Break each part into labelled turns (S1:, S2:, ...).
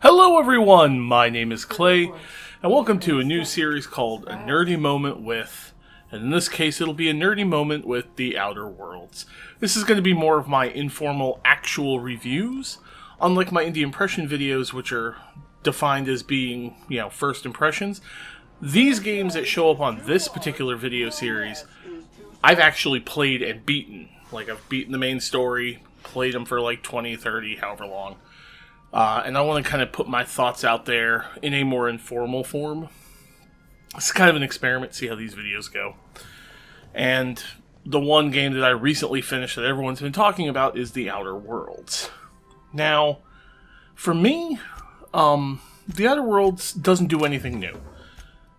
S1: Hello everyone, my name is Clay, and welcome to a new series called A Nerdy Moment With, and in this case it'll be a nerdy moment with The Outer Worlds. This is going to be more of my informal, actual reviews, unlike my indie impression videos, which are defined as being, first impressions. These games that show up on this particular video series, I've actually played and beaten. Like, I've beaten the main story, played them for like 20, 30, however long. And I want to kind of put my thoughts out there in a more informal form. It's kind of an experiment, see how these videos go. And the one game that I recently finished that everyone's been talking about is The Outer Worlds. Now, for me, The Outer Worlds doesn't do anything new.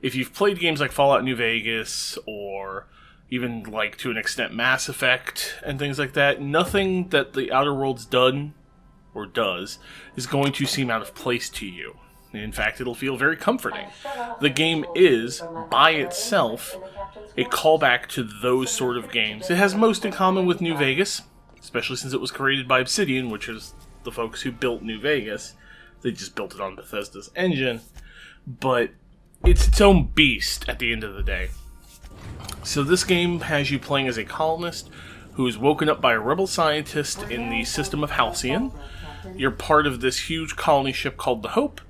S1: If you've played games like Fallout New Vegas, or even, like, to an extent, Mass Effect, and things like that, nothing that The Outer Worlds does, is going to seem out of place to you. In fact, it'll feel very comforting. The game is, by itself, a callback to those sort of games. It has most in common with New Vegas, especially since it was created by Obsidian, which is the folks who built New Vegas. They just built it on Bethesda's engine. But it's its own beast at the end of the day. So this game has you playing as a colonist who is woken up by a rebel scientist in the system of Halcyon. You're part of this huge colony ship called the Hope.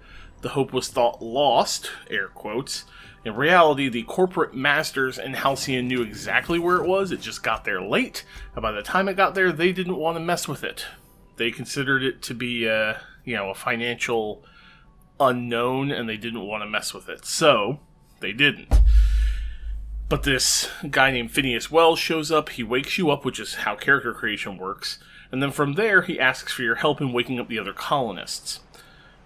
S1: The Hope was thought lost, air quotes. In reality, the corporate masters in Halcyon knew exactly where it was. It just got there late, and by the time it got there, they didn't want to mess with it. They considered it to be a financial unknown, and they didn't want to mess with it. So, they didn't. But this guy named Phineas Wells shows up. He wakes you up, which is how character creation works. And then from there, he asks for your help in waking up the other colonists.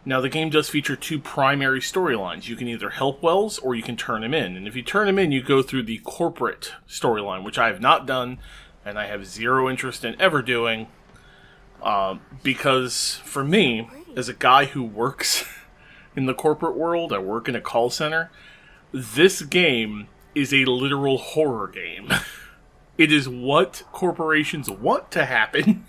S1: Now, the game does feature two primary storylines. You can either help Wells, or you can turn him in. And if you turn him in, you go through the corporate storyline, which I have not done, and I have zero interest in ever doing. Because, for me, as a guy who works in the corporate world, I work in a call center, this game is a literal horror game. It is what corporations want to happen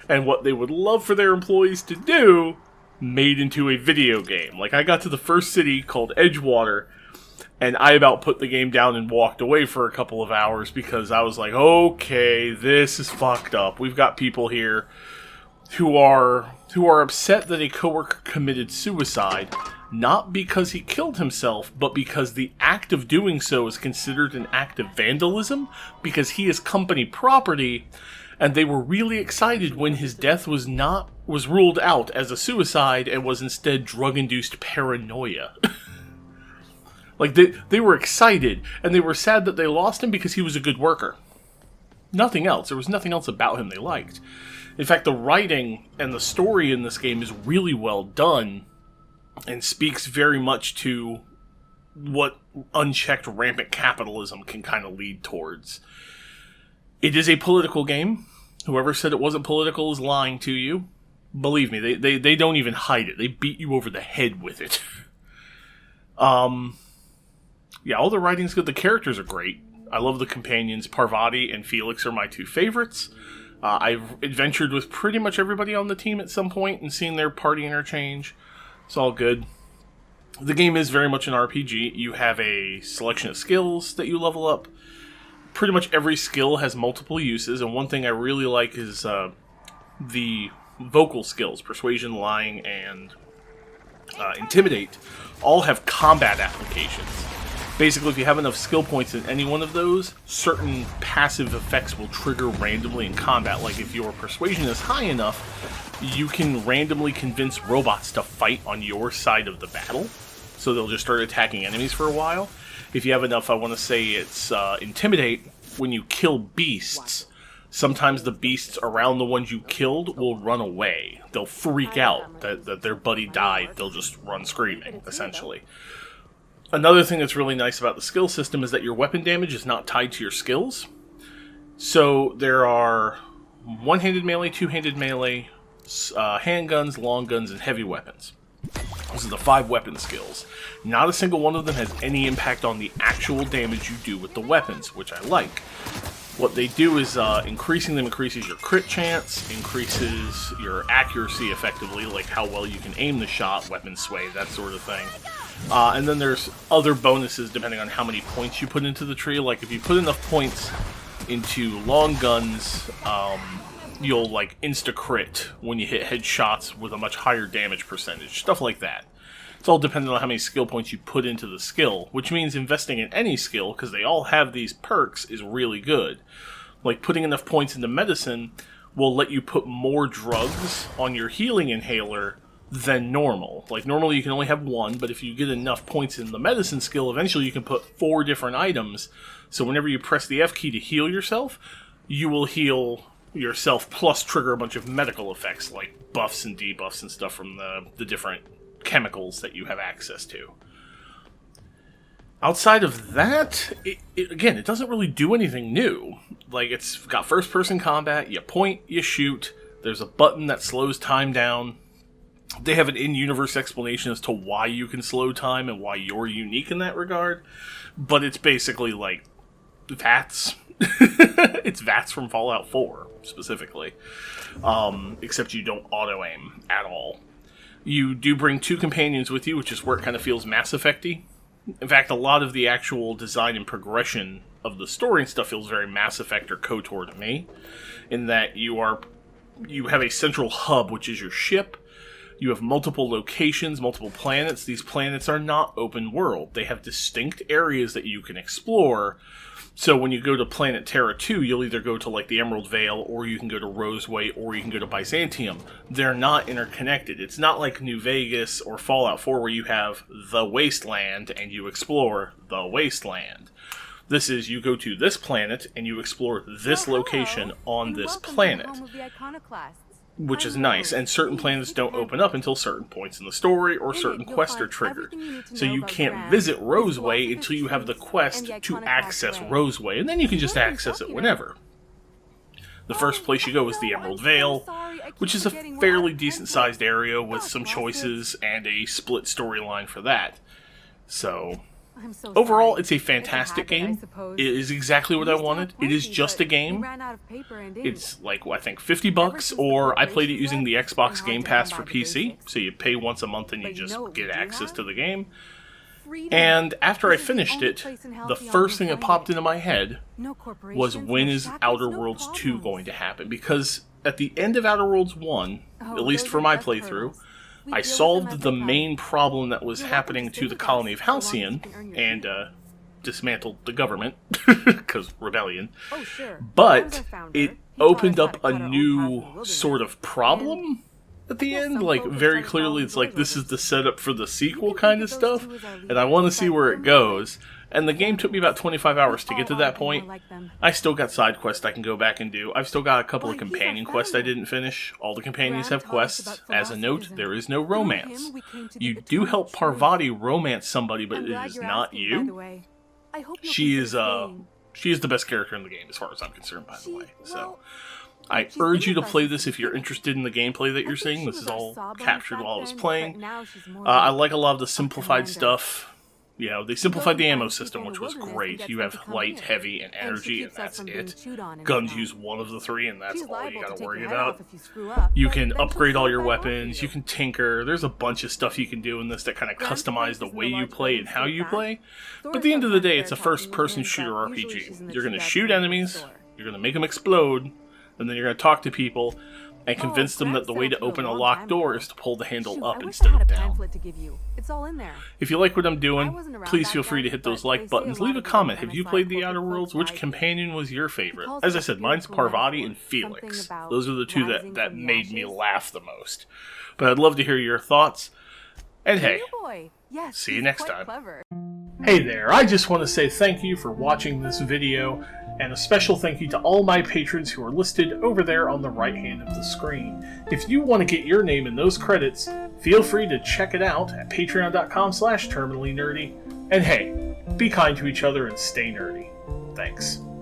S1: and what they would love for their employees to do made into a video game. Like, I got to the first city called Edgewater, and I about put the game down and walked away for a couple of hours because I was like, okay, this is fucked up. We've got people here who are upset that a coworker committed suicide, not because he killed himself, but because the act of doing so is considered an act of vandalism, because he is company property, and they were really excited when his death was ruled out as a suicide and was instead drug-induced paranoia. Like, they were excited, and they were sad that they lost him because he was a good worker. Nothing else. There was nothing else about him they liked. In fact, the writing and the story in this game is really well done, and speaks very much to what unchecked rampant capitalism can kind of lead towards. It is a political game. Whoever said it wasn't political is lying to you. Believe me, they don't even hide it. They beat you over the head with it. All the writing's good. The characters are great. I love the companions. Parvati and Felix are my two favorites. I've adventured with pretty much everybody on the team at some point and seen their party interchange. It's all good. The game is very much an RPG. You have a selection of skills that you level up. Pretty much every skill has multiple uses, and one thing I really like is the vocal skills. Persuasion, lying, and intimidate all have combat applications. Basically, if you have enough skill points in any one of those, certain passive effects will trigger randomly in combat. Like, if your persuasion is high enough, you can randomly convince robots to fight on your side of the battle, so they'll just start attacking enemies for a while. If you have enough, I want to say it's intimidate. When you kill beasts, sometimes the beasts around the ones you killed will run away. They'll freak out that their buddy died. They'll just run screaming, essentially. Another thing that's really nice about the skill system is that your weapon damage is not tied to your skills. So there are one-handed melee, two-handed melee, handguns, long guns, and heavy weapons. Those are the 5 weapon skills. Not a single one of them has any impact on the actual damage you do with the weapons, which I like. What they do is increasing them increases your crit chance, increases your accuracy effectively, like how well you can aim the shot, weapon sway, that sort of thing. And then there's other bonuses depending on how many points you put into the tree. Like if you put enough points into long guns, you'll like insta-crit when you hit headshots with a much higher damage percentage, stuff like that. It's all dependent on how many skill points you put into the skill, which means investing in any skill, because they all have these perks, is really good. Like putting enough points into medicine will let you put more drugs on your healing inhaler than normal. Like normally you can only have one, but if you get enough points in the medicine skill, eventually you can put 4 different items. So whenever you press the F key to heal yourself, you will heal yourself plus trigger a bunch of medical effects like buffs and debuffs and stuff from the different chemicals that you have access to. Outside of that, it doesn't really do anything new. Like, it's got first-person combat, you point, you shoot, there's a button that slows time down. They have an in-universe explanation as to why you can slow time and why you're unique in that regard, but it's basically like VATS. It's VATS from Fallout 4, specifically. Except you don't auto-aim at all. You do bring 2 companions with you, which is where it kind of feels Mass Effect-y. In fact, a lot of the actual design and progression of the story and stuff feels very Mass Effect or KOTOR to me, in that you have a central hub, which is your ship. You have multiple locations, multiple planets. These planets are not open world. They have distinct areas that you can explore. So when you go to Planet Terra 2, you'll either go to like the Emerald Vale, or you can go to Roseway, or you can go to Byzantium. They're not interconnected. It's not like New Vegas or Fallout 4 where you have the Wasteland and you explore the Wasteland. This is, you go to this planet and you explore this location on this planet, which is nice, and certain planets don't open up until certain points in the story or certain quests are triggered. So you can't visit Roseway until you have the quest to access Roseway, and then you can just access it whenever. The first place you go is the Emerald Vale, which is a fairly decent-sized area with some choices and a split storyline for that. So overall, it's a fantastic game. It is exactly what I wanted. It is just a game. It's like, I think, $50, or I played it using the Xbox Game Pass for PC, so you pay once a month and you just get access to the game. And after I finished it, the first thing that popped into my head was, when is Outer Worlds 2 going to happen? Because at the end of Outer Worlds 1, at least for my playthrough, I solved the main problem that was happening to the colony of Halcyon, and dismantled the government, because rebellion. But it opened up a new sort of problem at the end. Like, very clearly, it's like, this is the setup for the sequel kind of stuff, and I want to see where it goes. And the game took me about 25 hours to get to that point. I still got side quests I can go back and do. I've still got a couple of companion quests I didn't finish. All the companions have quests. As a note, there is no romance. You do help Parvati romance somebody, but it is not you. She is the best character in the game, as far as I'm concerned, by the way. So I urge you to play this if you're interested in the gameplay that you're seeing. This is all captured while I was playing. I like a lot of the simplified stuff. You know, they simplified the ammo system, which was great. You have light, heavy, and energy, and that's it. Guns use one of the 3, and that's all you gotta worry about. You can upgrade all your weapons, you can tinker, there's a bunch of stuff you can do in this that kind of customize the way you play and how you play. But at the end of the day, it's a first-person shooter RPG. You're gonna shoot enemies, you're gonna make them explode, and then you're gonna talk to people, and convince them that the way to open a locked door is to pull the handle up instead of down. If you like what I'm doing, please feel free to hit those like buttons. Leave a comment. Have you played The Outer Worlds? Which companion was your favorite? As I said, mine's Parvati and Felix. Those are the 2 that made me laugh the most. But I'd love to hear your thoughts. And hey, see you next time. Hey there, I just want to say thank you for watching this video, and a special thank you to all my patrons who are listed over there on the right hand of the screen. If you want to get your name in those credits, feel free to check it out at patreon.com/terminallynerdy. And hey, be kind to each other and stay nerdy. Thanks.